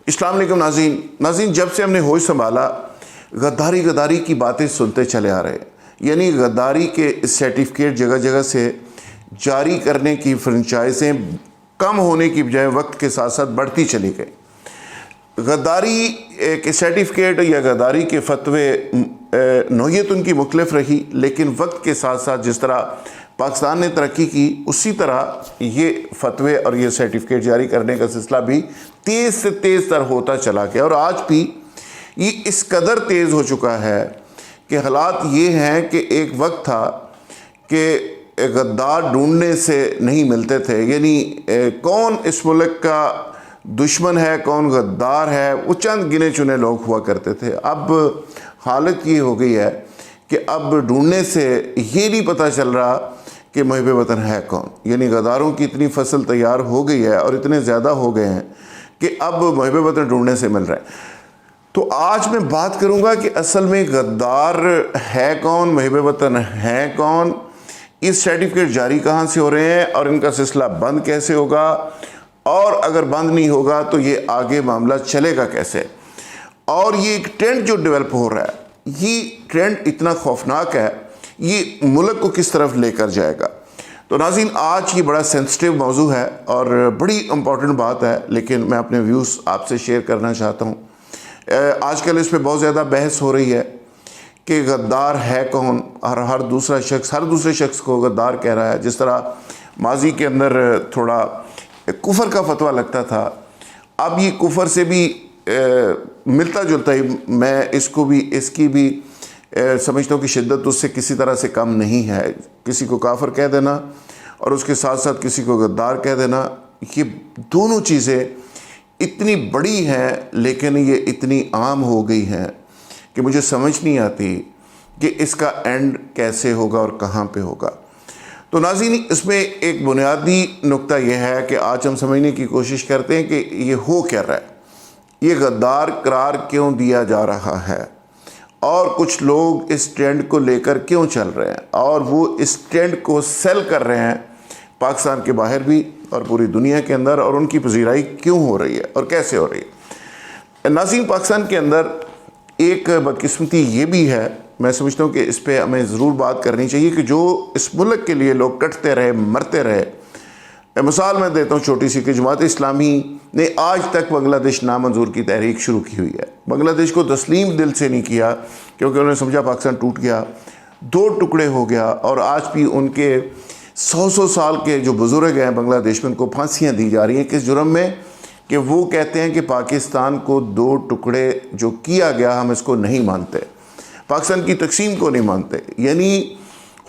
السلام علیکم ناظرین، جب سے ہم نے ہوش سنبھالا غداری کی باتیں سنتے چلے آ رہے ہیں، یعنی غداری کے سرٹیفکیٹ جگہ جگہ سے جاری کرنے کی فرنچائزیں کم ہونے کی بجائے وقت کے ساتھ ساتھ بڑھتی چلی گئی۔ غداری کے سرٹیفکیٹ یا غداری کے فتوے نوعیت ان کی مختلف رہی، لیکن وقت کے ساتھ ساتھ جس طرح پاکستان نے ترقی کی اسی طرح یہ فتوے اور یہ سرٹیفکیٹ جاری کرنے کا سلسلہ بھی تیز سے تیز تر ہوتا چلا گیا، اور آج بھی یہ اس قدر تیز ہو چکا ہے کہ حالات یہ ہیں کہ ایک وقت تھا کہ غدار ڈھونڈنے سے نہیں ملتے تھے، یعنی کون اس ملک کا دشمن ہے، کون غدار ہے، وہ چند گنے چنے لوگ ہوا کرتے تھے۔ اب حالت یہ ہو گئی ہے کہ اب ڈھونڈنے سے یہ نہیں پتہ چل رہا کہ محب وطن ہے کون، یعنی غداروں کی اتنی فصل تیار ہو گئی ہے اور اتنے زیادہ ہو گئے ہیں کہ اب محب وطن ڈھونڈنے سے مل رہے ہیں۔ تو آج میں بات کروں گا کہ اصل میں غدار ہے کون، محب وطن ہے کون، اس سرٹیفکیٹ جاری کہاں سے ہو رہے ہیں اور ان کا سلسلہ بند کیسے ہوگا، اور اگر بند نہیں ہوگا تو یہ آگے معاملہ چلے گا کیسے، اور یہ ایک ٹرینڈ جو ڈیولپ ہو رہا ہے، یہ ٹرینڈ اتنا خوفناک ہے، یہ ملک کو کس طرف لے کر جائے گا۔ تو ناظرین، آج یہ بڑا سینسٹیو موضوع ہے اور بڑی امپورٹنٹ بات ہے، لیکن میں اپنے ویوز آپ سے شیئر کرنا چاہتا ہوں۔ آج کل اس پہ بہت زیادہ بحث ہو رہی ہے کہ غدار ہے کون، اور ہر دوسرے شخص کو غدار کہہ رہا ہے۔ جس طرح ماضی کے اندر تھوڑا کفر کا فتویٰ لگتا تھا، اب یہ کفر سے بھی ملتا جلتا ہی، میں اس کی بھی سمجھتا ہوں کہ شدت اس سے کسی طرح سے کم نہیں ہے۔ کسی کو کافر کہہ دینا اور اس کے ساتھ ساتھ کسی کو غدار کہہ دینا، یہ دونوں چیزیں اتنی بڑی ہیں لیکن یہ اتنی عام ہو گئی ہیں کہ مجھے سمجھ نہیں آتی کہ اس کا اینڈ کیسے ہوگا اور کہاں پہ ہوگا۔ تو ناظرین، اس میں ایک بنیادی نقطہ یہ ہے کہ آج ہم سمجھنے کی کوشش کرتے ہیں کہ یہ ہو کیا رہا ہے، یہ غدار قرار کیوں دیا جا رہا ہے، اور کچھ لوگ اس ٹرینڈ کو لے کر کیوں چل رہے ہیں، اور وہ اس ٹرینڈ کو سیل کر رہے ہیں پاکستان کے باہر بھی اور پوری دنیا کے اندر، اور ان کی پذیرائی کیوں ہو رہی ہے اور کیسے ہو رہی ہے۔ ناظرین، پاکستان کے اندر ایک بدقسمتی یہ بھی ہے، میں سمجھتا ہوں کہ اس پہ ہمیں ضرور بات کرنی چاہیے، کہ جو اس ملک کے لیے لوگ کٹتے رہے، مرتے رہے۔ مثال میں دیتا ہوں چھوٹی سی، کہ جماعت اسلامی نے آج تک بنگلہ دیش نامنظور کی تحریک شروع کی ہوئی ہے، بنگلہ دیش کو تسلیم دل سے نہیں کیا، کیونکہ انہوں نے سمجھا پاکستان ٹوٹ گیا، دو ٹکڑے ہو گیا، اور آج بھی ان کے 100 سال کے جو بزرگ ہیں بنگلہ دیش میں، ان کو پھانسیاں دی جا رہی ہیں کس جرم میں، کہ وہ کہتے ہیں کہ پاکستان کو دو ٹکڑے جو کیا گیا ہم اس کو نہیں مانتے، پاکستان کی تقسیم کو نہیں مانتے۔ یعنی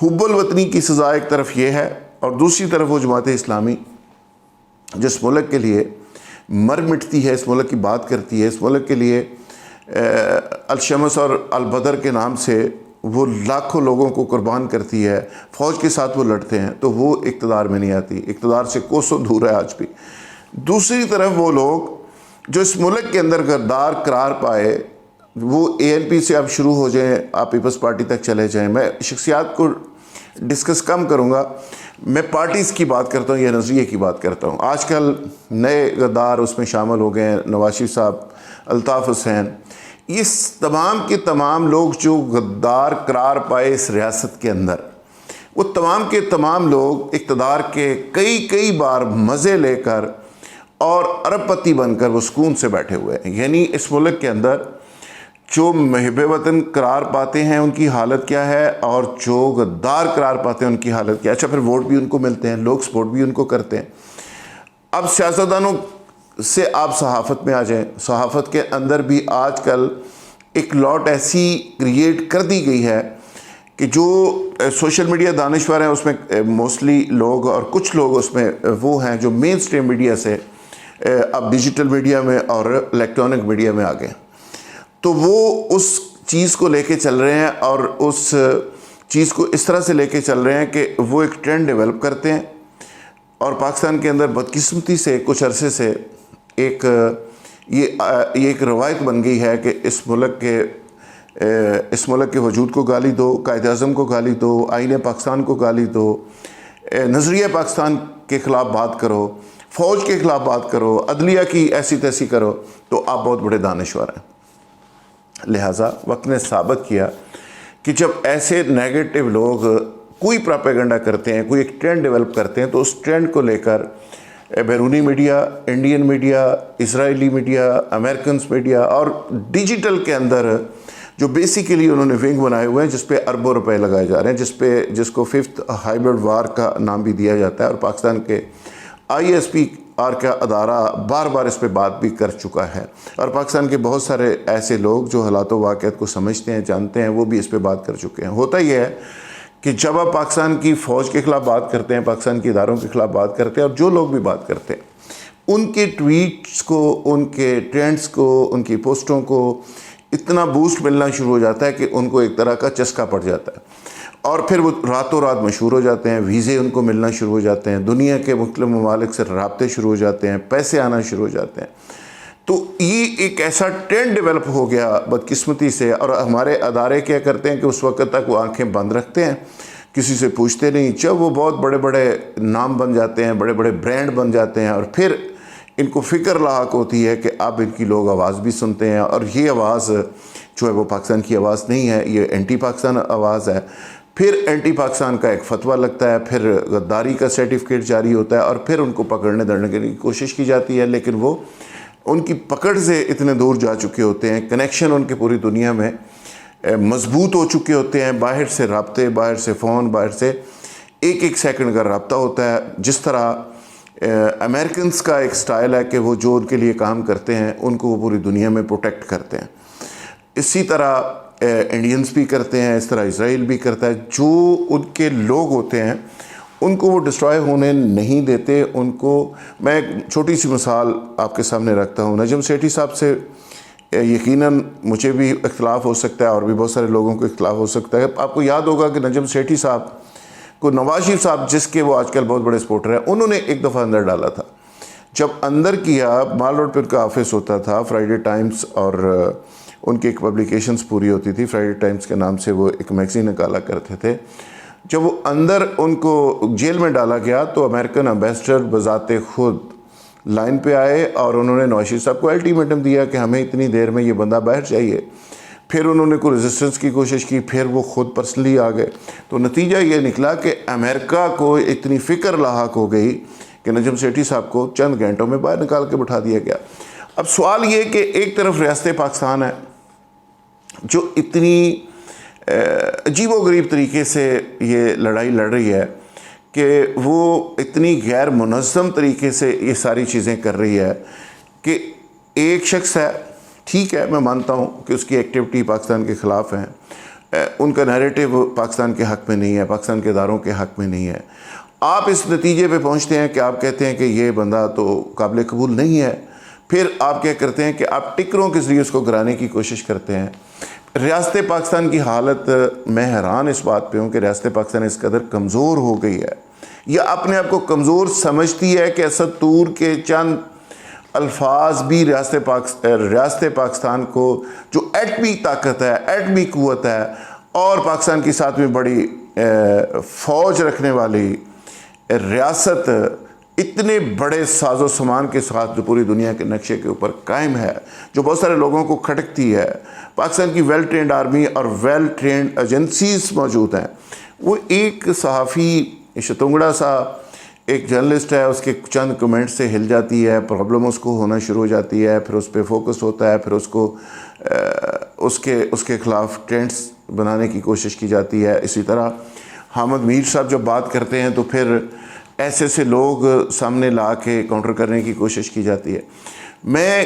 حب الوطنی کی سزا ایک طرف یہ ہے، اور دوسری طرف وہ جماعت اسلامی جس ملک کے لیے مر مٹتی ہے، اس ملک کی بات کرتی ہے، اس ملک کے لیے الشمس اور البدر کے نام سے وہ لاکھوں لوگوں کو قربان کرتی ہے، فوج کے ساتھ وہ لڑتے ہیں، تو وہ اقتدار میں نہیں آتی، اقتدار سے کوسوں دور ہے آج بھی۔ دوسری طرف وہ لوگ جو اس ملک کے اندر غدار قرار پائے، وہ ANP سے اب شروع ہو جائیں، آپ پیپلز پارٹی تک چلے جائیں۔ میں شخصیات کو ڈسکس کم کروں گا، میں پارٹیز کی بات کرتا ہوں یا نظریے کی بات کرتا ہوں۔ آج کل نئے غدار اس میں شامل ہو گئے ہیں، نواز شریف صاحب، الطاف حسین، یہ تمام کے تمام لوگ جو غدار قرار پائے اس ریاست کے اندر، وہ تمام کے تمام لوگ اقتدار کے کئی بار مزے لے کر اور ارب پتی بن کر وہ سکون سے بیٹھے ہوئے ہیں۔ یعنی اس ملک کے اندر جو محب وطن قرار پاتے ہیں ان کی حالت کیا ہے، اور جو غدار قرار پاتے ہیں ان کی حالت کیا ہے۔ اچھا، پھر ووٹ بھی ان کو ملتے ہیں، لوگ سپورٹ بھی ان کو کرتے ہیں۔ اب سیاستدانوں سے آپ صحافت میں آ جائیں، صحافت کے اندر بھی آج کل ایک لاٹ ایسی کریٹ کر دی گئی ہے کہ جو سوشل میڈیا دانشور ہیں، اس میں موسٹلی لوگ اور کچھ لوگ اس میں وہ ہیں جو مین سٹریم میڈیا سے اب ڈیجیٹل میڈیا میں اور الیکٹرانک میڈیا میں آ گئے، تو وہ اس چیز کو لے کے چل رہے ہیں، اور اس چیز کو اس طرح سے لے کے چل رہے ہیں کہ وہ ایک ٹرینڈ ڈیولپ کرتے ہیں، اور پاکستان کے اندر بدقسمتی سے کچھ عرصے سے یہ ایک روایت بن گئی ہے کہ اس ملک کے وجود کو گالی دو، قائد اعظم کو گالی دو، آئین پاکستان کو گالی دو، نظریہ پاکستان کے خلاف بات کرو، فوج کے خلاف بات کرو، عدلیہ کی ایسی تیسی کرو، تو آپ بہت بڑے دانشور ہیں۔ لہٰذا وقت نے ثابت کیا کہ جب ایسے نیگیٹو لوگ کوئی پراپیگنڈا کرتے ہیں، کوئی ایک ٹرینڈ ڈیولپ کرتے ہیں، تو اس ٹرینڈ کو لے کر بیرونی میڈیا، انڈین میڈیا، اسرائیلی میڈیا، امریکنز میڈیا اور ڈیجیٹل کے اندر جو بیسیکلی انہوں نے ونگ بنائے ہوئے ہیں جس پہ اربوں روپے لگائے جا رہے ہیں، جس کو 5th ہائبرڈ وار کا نام بھی دیا جاتا ہے، اور پاکستان کے ISPR کا ادارہ بار بار اس پہ بات بھی کر چکا ہے، اور پاکستان کے بہت سارے ایسے لوگ جو حالات و واقعات کو سمجھتے ہیں، جانتے ہیں، وہ بھی اس پہ بات کر چکے ہیں۔ ہوتا یہ ہے کہ جب آپ پاکستان کی فوج کے خلاف بات کرتے ہیں، پاکستان کے اداروں کے خلاف بات کرتے ہیں، اور جو لوگ بھی بات کرتے ہیں، ان کے ٹویٹس کو، ان کے ٹرینڈز کو، ان کی پوسٹوں کو اتنا بوسٹ ملنا شروع ہو جاتا ہے کہ ان کو ایک طرح کا چسکا پڑ جاتا ہے، اور پھر وہ راتوں رات مشہور ہو جاتے ہیں، ویزے ان کو ملنا شروع ہو جاتے ہیں، دنیا کے مختلف ممالک سے رابطے شروع ہو جاتے ہیں، پیسے آنا شروع ہو جاتے ہیں۔ تو یہ ایک ایسا ٹرینڈ ڈیولپ ہو گیا بدقسمتی سے، اور ہمارے ادارے کیا کرتے ہیں کہ اس وقت تک وہ آنکھیں بند رکھتے ہیں، کسی سے پوچھتے نہیں۔ جب وہ بہت بڑے بڑے نام بن جاتے ہیں، بڑے بڑے برانڈ بن جاتے ہیں، اور پھر ان کو فکر لاحق ہوتی ہے کہ اب ان کی لوگ آواز بھی سنتے ہیں، اور یہ آواز جو ہے وہ پاکستان کی آواز نہیں ہے، یہ اینٹی پاکستان آواز ہے۔ پھر اینٹی پاکستان کا ایک فتویٰ لگتا ہے، پھر غداری کا سرٹیفکیٹ جاری ہوتا ہے، اور پھر ان کو پکڑنے دڑنے کی کوشش کی جاتی ہے، لیکن وہ ان کی پکڑ سے اتنے دور جا چکے ہوتے ہیں، کنیکشن ان کے پوری دنیا میں مضبوط ہو چکے ہوتے ہیں، باہر سے رابطے، باہر سے فون، باہر سے ایک سیکنڈ کا رابطہ ہوتا ہے۔ جس طرح امریکنز کا ایک سٹائل ہے کہ وہ جو ان کے لیے کام کرتے ہیں ان کو وہ پوری دنیا میں پروٹیکٹ کرتے ہیں، اسی طرح انڈینز بھی کرتے ہیں، اس طرح اسرائیل بھی کرتا ہے۔ جو ان کے لوگ ہوتے ہیں ان کو وہ ڈسٹرائے ہونے نہیں دیتے۔ ان کو میں ایک چھوٹی سی مثال آپ کے سامنے رکھتا ہوں۔ نجم سیٹھی صاحب سے یقیناً مجھے بھی اختلاف ہو سکتا ہے، اور بھی بہت سارے لوگوں کو اختلاف ہو سکتا ہے۔ آپ کو یاد ہوگا کہ نجم سیٹھی صاحب کو نواز شریف صاحب، جس کے وہ آج کل بہت بڑے سپورٹر ہیں، انہوں نے ایک دفعہ اندر ڈالا تھا۔ جب اندر کیا، مال روڈ پہ ان کا آفس ہوتا تھا، فرائیڈے ٹائمز، اور ان کی ایک پبلیکیشنز پوری ہوتی تھی، فرائیڈے ٹائمز کے نام سے وہ ایک میگزین نکالا کرتے تھے۔ جب وہ اندر ان کو جیل میں ڈالا گیا تو امریکن امبیسڈر بذات خود لائن پہ آئے، اور انہوں نے نواز شریف صاحب کو الٹیمیٹم دیا کہ ہمیں اتنی دیر میں یہ بندہ باہر چاہیے۔ پھر انہوں نے کوئی ریزسٹنس کی کوشش کی، پھر وہ خود پرسنلی آ گئے۔ تو نتیجہ یہ نکلا کہ امریکہ کو اتنی فکر لاحق ہو گئی کہ نجم سیٹھی صاحب کو چند گھنٹوں میں باہر نکال کے بٹھا دیا گیا۔ اب سوال یہ کہ ایک طرف ریاست پاکستان ہے جو اتنی عجیب و غریب طریقے سے یہ لڑائی لڑ رہی ہے، کہ وہ اتنی غیر منظم طریقے سے یہ ساری چیزیں کر رہی ہے، کہ ایک شخص ہے، ٹھیک ہے میں مانتا ہوں کہ اس کی ایکٹیویٹی پاکستان کے خلاف ہیں، ان کا نیریٹو پاکستان کے حق میں نہیں ہے، پاکستان کے اداروں کے حق میں نہیں ہے۔ آپ اس نتیجے پہ پہنچتے ہیں کہ آپ کہتے ہیں کہ یہ بندہ تو قابل قبول نہیں ہے، پھر آپ کیا کرتے ہیں کہ آپ ٹکروں کے ذریعے اس کو گرانے کی کوشش کرتے ہیں۔ ریاست پاکستان کی حالت، میں حیران اس بات پہ ہوں کہ ریاست پاکستان اس قدر کمزور ہو گئی ہے، یا اپنے آپ کو کمزور سمجھتی ہے کہ اسد طور کے چند الفاظ بھی ریاست پاکستان کو، جو ایٹمی طاقت ہے، ایٹمی قوت ہے، اور پاکستان کی ساتھ میں بڑی فوج رکھنے والی ریاست، اتنے بڑے ساز و سامان کے ساتھ جو پوری دنیا کے نقشے کے اوپر قائم ہے، جو بہت سارے لوگوں کو کھٹکتی ہے، پاکستان کی ویل ٹرینڈ آرمی اور ویل ٹرینڈ ایجنسیز موجود ہیں۔ وہ ایک صحافی شتونگڑا سا ایک جرنلسٹ ہے، اس کے چند کمنٹ سے ہل جاتی ہے، پرابلم اس کو ہونا شروع ہو جاتی ہے، پھر اس پہ فوکس ہوتا ہے، پھر اس کو اس کے خلاف ٹرینڈز بنانے کی کوشش کی جاتی ہے۔ اسی طرح حامد میر صاحب جب بات کرتے ہیں تو پھر ایسے لوگ سامنے لا کے کاؤنٹر کرنے کی کوشش کی جاتی ہے۔ میں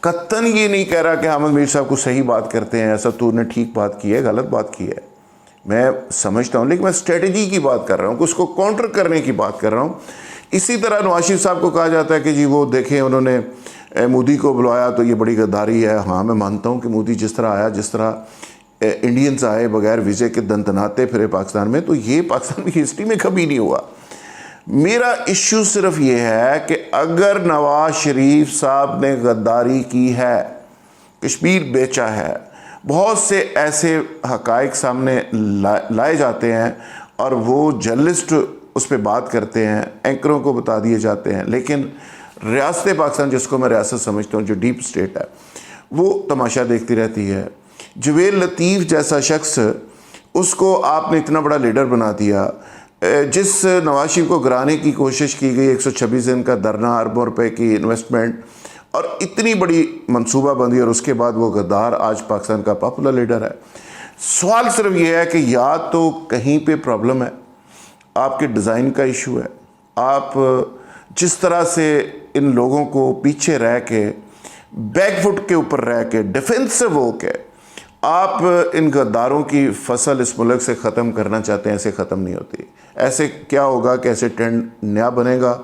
قطعاً یہ نہیں کہہ رہا کہ حامد میر صاحب کو صحیح بات کرتے ہیں، اسد طور نے ٹھیک بات کی ہے، غلط بات کی ہے، میں سمجھتا ہوں، لیکن میں اسٹریٹجی کی بات کر رہا ہوں کہ اس کو کاؤنٹر کرنے کی بات کر رہا ہوں۔ اسی طرح نواز شریف صاحب کو کہا جاتا ہے کہ جی وہ دیکھیں انہوں نے مودی کو بلوایا تو یہ بڑی غداری ہے۔ ہاں میں مانتا ہوں کہ مودی جس طرح آیا، جس طرح انڈینز آئے بغیر ویزے کے دندناتے پھرے پاکستان میں، تو یہ پاکستان کی ہسٹری میں کبھی نہیں ہوا۔ میرا ایشو صرف یہ ہے کہ اگر نواز شریف صاحب نے غداری کی ہے، کشمیر بیچا ہے، بہت سے ایسے حقائق سامنے لائے جاتے ہیں، اور وہ جرنلسٹ اس پہ بات کرتے ہیں، اینکروں کو بتا دیے جاتے ہیں، لیکن ریاست پاکستان جس کو میں ریاست سمجھتا ہوں، جو ڈیپ اسٹیٹ ہے، وہ تماشا دیکھتی رہتی ہے۔ جویل لطیف جیسا شخص، اس کو آپ نے اتنا بڑا لیڈر بنا دیا، جس نواز شریف کو گرانے کی کوشش کی گئی، 126 دن کا دھرنا، اربوں روپے کی انویسٹمنٹ اور اتنی بڑی منصوبہ بندی، اور اس کے بعد وہ غدار آج پاکستان کا پاپولر لیڈر ہے۔ سوال صرف یہ ہے کہ یا تو کہیں پہ پرابلم ہے، آپ کے ڈیزائن کا ایشو ہے، آپ جس طرح سے ان لوگوں کو پیچھے رہ کے، بیک فٹ کے اوپر رہ کے، ڈیفینسو ہو کے آپ ان غداروں کی فصل اس ملک سے ختم کرنا چاہتے ہیں، ایسے ختم نہیں ہوتی۔ ایسے کیا ہوگا کہ ایسے ٹرینڈ نیا بنے گا،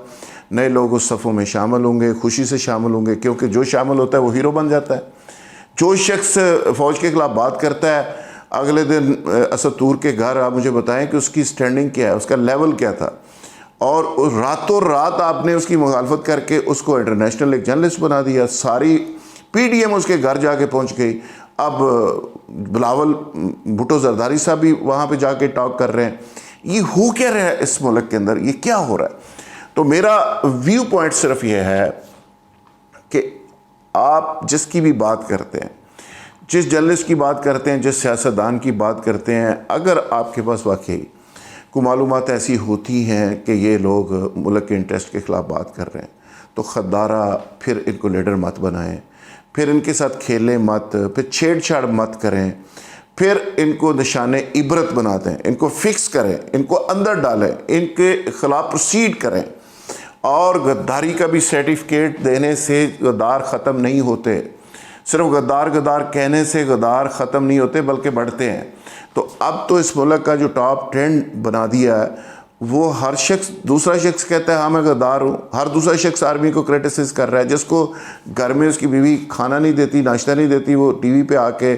نئے لوگ اس صفوں میں شامل ہوں گے، خوشی سے شامل ہوں گے، کیونکہ جو شامل ہوتا ہے وہ ہیرو بن جاتا ہے۔ جو شخص فوج کے خلاف بات کرتا ہے، اگلے دن اسد طور کے گھر آپ مجھے بتائیں کہ اس کی سٹینڈنگ کیا ہے، اس کا لیول کیا تھا، اور راتوں رات آپ نے اس کی مخالفت کر کے اس کو انٹرنیشنل ایک جرنلسٹ بنا دیا، ساری پی ڈی ایم اس کے گھر جا کے پہنچ گئی۔ اب بلاول بھٹو زرداری صاحب بھی وہاں پہ جا کے ٹاک کر رہے ہیں۔ یہ ہو کیا رہا ہے اس ملک کے اندر، یہ کیا ہو رہا ہے؟ تو میرا ویو پوائنٹ صرف یہ ہے کہ آپ جس کی بھی بات کرتے ہیں، جس جرنلسٹ کی بات کرتے ہیں، جس سیاستدان کی بات کرتے ہیں، اگر آپ کے پاس واقعی کوئی معلومات ایسی ہوتی ہیں کہ یہ لوگ ملک کے انٹرسٹ کے خلاف بات کر رہے ہیں، تو خدارہ پھر ان کو لیڈر مت بنائیں، پھر ان کے ساتھ کھیلیں مت، پھر چھیڑ چھاڑ مت کریں، پھر ان کو نشان عبرت بنا دیں، ان کو فکس کریں، ان کو اندر ڈالیں، ان کے خلاف پروسیڈ کریں۔ اور غداری کا بھی سرٹیفکیٹ دینے سے غدار ختم نہیں ہوتے، صرف غدار غدار کہنے سے غدار ختم نہیں ہوتے بلکہ بڑھتے ہیں۔ تو اب تو اس ملک کا جو ٹاپ ٹرینڈ بنا دیا ہے، وہ ہر شخص، دوسرا شخص کہتا ہے ہاں میں غدار ہوں، ہر دوسرا شخص آرمی کو کرٹیسائز کر رہا ہے، جس کو گھر میں اس کی بیوی کھانا نہیں دیتی، ناشتہ نہیں دیتی، وہ ٹی وی پہ آ کے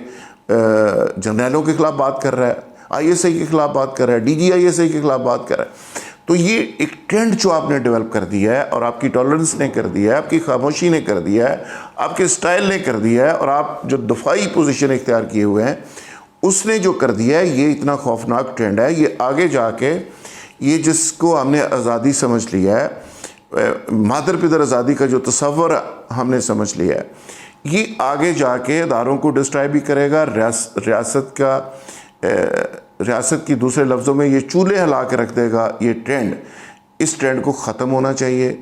جرنیلوں کے خلاف بات کر رہا ہے، آئی ایس آئی کے خلاف بات کر رہا ہے، D G I S I کے خلاف بات کر رہا ہے۔ تو یہ ایک ٹرینڈ جو آپ نے ڈیولپ کر دیا ہے، اور آپ کی ٹالرنس نے کر دیا ہے، آپ کی خاموشی نے کر دیا ہے، آپ کے سٹائل نے کر دیا ہے، اور آپ جو دفاعی پوزیشن اختیار کیے ہوئے ہیں اس نے جو کر دیا ہے، یہ اتنا خوفناک ٹرینڈ ہے۔ یہ آگے جا کے، یہ جس کو ہم نے آزادی سمجھ لیا ہے، مادر پدر آزادی کا جو تصور ہم نے سمجھ لیا ہے، یہ آگے جا کے اداروں کو ڈسٹرائے بھی کرے گا، ریاست کی دوسرے لفظوں میں یہ چولہے ہلا کے رکھ دے گا۔ یہ ٹرینڈ، اس ٹرینڈ کو ختم ہونا چاہیے۔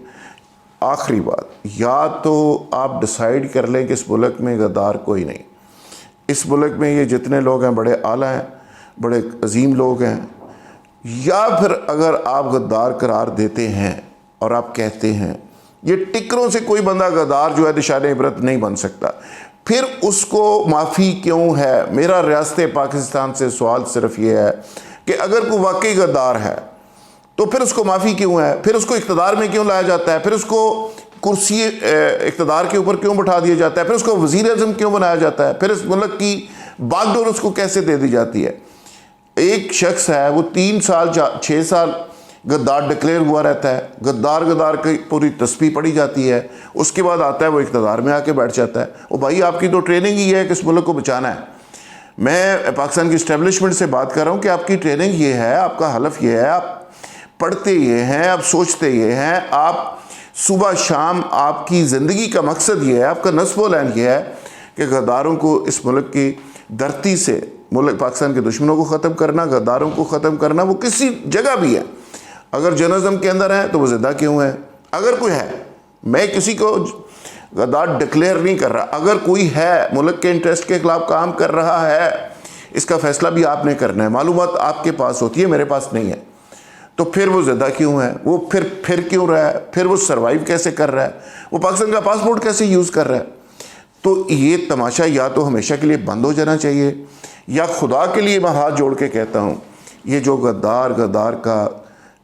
آخری بات، یا تو آپ ڈیسائیڈ کر لیں کہ اس ملک میں غدار کوئی نہیں، اس ملک میں یہ جتنے لوگ ہیں بڑے اعلیٰ ہیں، بڑے عظیم لوگ ہیں، یا پھر اگر آپ غدار قرار دیتے ہیں اور آپ کہتے ہیں یہ ٹکروں سے کوئی بندہ غدار جو ہے نشان عبرت نہیں بن سکتا، پھر اس کو معافی کیوں ہے؟ میرا ریاست پاکستان سے سوال صرف یہ ہے کہ اگر کوئی واقعی غدار ہے تو پھر اس کو معافی کیوں ہے؟ پھر اس کو اقتدار میں کیوں لایا جاتا ہے؟ پھر اس کو کرسی اقتدار کے اوپر کیوں بٹھا دیا جاتا ہے؟ پھر اس کو وزیر اعظم کیوں بنایا جاتا ہے؟ پھر اس ملک کی باغ ڈور اس کو کیسے دے دی جاتی ہے؟ ایک شخص ہے، وہ 3 سال 6 سال غدار ڈکلیئر ہوا رہتا ہے، غدار کی پوری تسبیح پڑھی جاتی ہے، اس کے بعد آتا ہے وہ اقتدار میں آ کے بیٹھ جاتا ہے۔ وہ بھائی آپ کی تو ٹریننگ ہی ہے کہ اس ملک کو بچانا ہے۔ میں پاکستان کی اسٹیبلشمنٹ سے بات کر رہا ہوں کہ آپ کی ٹریننگ یہ ہے، آپ کا حلف یہ ہے، آپ پڑھتے یہ ہیں، آپ سوچتے یہ ہیں، آپ صبح شام، آپ کی زندگی کا مقصد یہ ہے، آپ کا نصب و لین یہ ہے کہ غداروں کو اس ملک کی دھرتی سے، ملک پاکستان کے دشمنوں کو ختم کرنا، غداروں کو ختم کرنا۔ وہ کسی جگہ بھی ہے، اگر جرنلزم کے اندر ہے تو وہ زندہ کیوں ہے؟ اگر کوئی ہے، میں کسی کو غدار ڈکلیئر نہیں کر رہا، اگر کوئی ہے ملک کے انٹرسٹ کے خلاف کام کر رہا ہے، اس کا فیصلہ بھی آپ نے کرنا ہے۔ معلومات آپ کے پاس ہوتی ہے، میرے پاس نہیں ہے، تو پھر وہ زندہ کیوں ہے؟ وہ پھر کیوں رہا ہے؟ پھر وہ سروائیو کیسے کر رہا ہے؟ وہ پاکستان کا پاسپورٹ کیسے یوز کر رہا ہے؟ تو یہ تماشا یا تو ہمیشہ کے لیے بند ہو جانا چاہیے، یا خدا کے لیے میں ہاتھ جوڑ کے کہتا ہوں، یہ جو غدار کا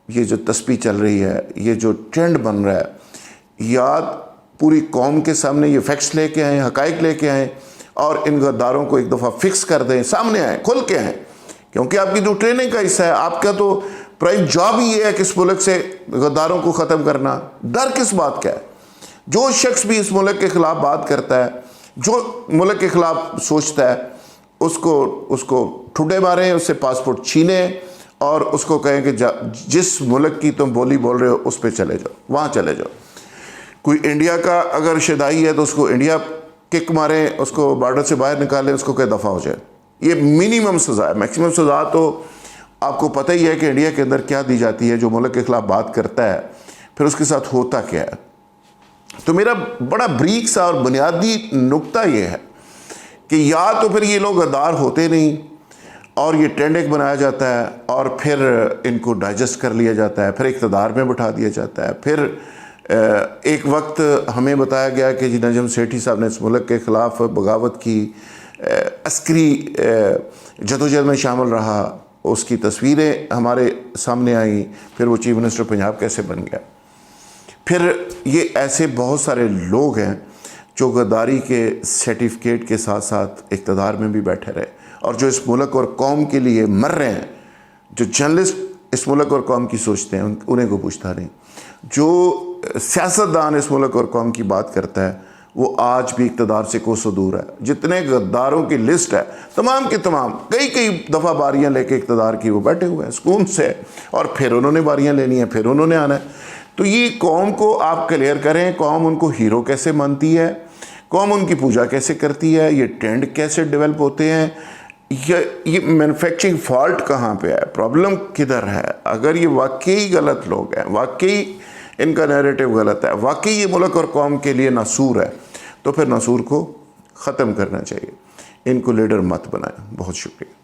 یہ جو تسبیح چل رہی ہے، یہ جو ٹرینڈ بن رہا ہے، یا پوری قوم کے سامنے یہ فیکٹس لے کے آئیں، حقائق لے کے آئیں، اور ان غداروں کو ایک دفعہ فکس کر دیں، سامنے آئیں، کھل کے آئیں، کیونکہ آپ کی جو ٹریننگ کا حصہ ہے، آپ کا تو پرائم جاب ہی یہ ہے کہ اس ملک سے غداروں کو ختم کرنا۔ ڈر کس بات کا ہے؟ جو شخص بھی اس ملک کے خلاف بات کرتا ہے، جو ملک کے خلاف سوچتا ہے، اس کو ٹھڈے ماریں، اس سے پاسپورٹ چھینیں، اور اس کو کہیں کہ جس ملک کی تم بولی بول رہے ہو اس پہ چلے جاؤ، وہاں چلے جاؤ۔ کوئی انڈیا کا اگر شدائی ہے تو اس کو انڈیا کک ماریں، اس کو بارڈر سے باہر نکالیں، اس کو کہ دفعہ ہو جائے۔ یہ منیمم سزا ہے۔ میکسیمم سزا تو آپ کو پتہ ہی ہے کہ انڈیا کے اندر کیا دی جاتی ہے۔ جو ملک کے خلاف بات کرتا ہے پھر اس کے ساتھ ہوتا کیا ہے۔ تو میرا بڑا بریک سا اور بنیادی نقطہ یہ ہے کہ یا تو پھر یہ لوگ غدار ہوتے نہیں اور یہ ٹرینڈ ایک بنایا جاتا ہے اور پھر ان کو ڈائجسٹ کر لیا جاتا ہے، پھر اقتدار میں بٹھا دیا جاتا ہے۔ پھر ایک وقت ہمیں بتایا گیا کہ جی نجم سیٹھی صاحب نے اس ملک کے خلاف بغاوت کی، عسکری جدوجہد میں شامل رہا، اس کی تصویریں ہمارے سامنے آئیں، پھر وہ چیف منسٹر پنجاب کیسے بن گیا۔ پھر یہ ایسے بہت سارے لوگ ہیں جو غداری کے سرٹیفکیٹ کے ساتھ ساتھ اقتدار میں بھی بیٹھے رہے اور جو اس ملک اور قوم کے لیے مر رہے ہیں۔ جو جرنلسٹ اس ملک اور قوم کی سوچتے ہیں انہیں کو پوچھتا نہیں۔ جو سیاستدان اس ملک اور قوم کی بات کرتا ہے وہ آج بھی اقتدار سے کوسوں دور ہے۔ جتنے غداروں کی لسٹ ہے تمام کے تمام کئی دفعہ باریاں لے کے اقتدار کی وہ بیٹھے ہوئے ہیں سکون سے، اور پھر انہوں نے باریاں لینی ہیں، پھر انہوں نے آنا ہے۔ تو یہ قوم کو آپ کلیئر کریں، قوم ان کو ہیرو کیسے مانتی ہے، قوم ان کی پوجا کیسے کرتی ہے، یہ ٹرینڈ کیسے ڈیولپ ہوتے ہیں، یہ مینوفیکچرنگ فالٹ کہاں پہ ہے، پرابلم کدھر ہے۔ اگر یہ واقعی غلط لوگ ہیں، واقعی ان کا نیریٹو غلط ہے، واقعی یہ ملک اور قوم کے لیے ناسور ہے، تو پھر ناسور کو ختم کرنا چاہیے، ان کو لیڈر مت بنائیں۔ بہت شکریہ۔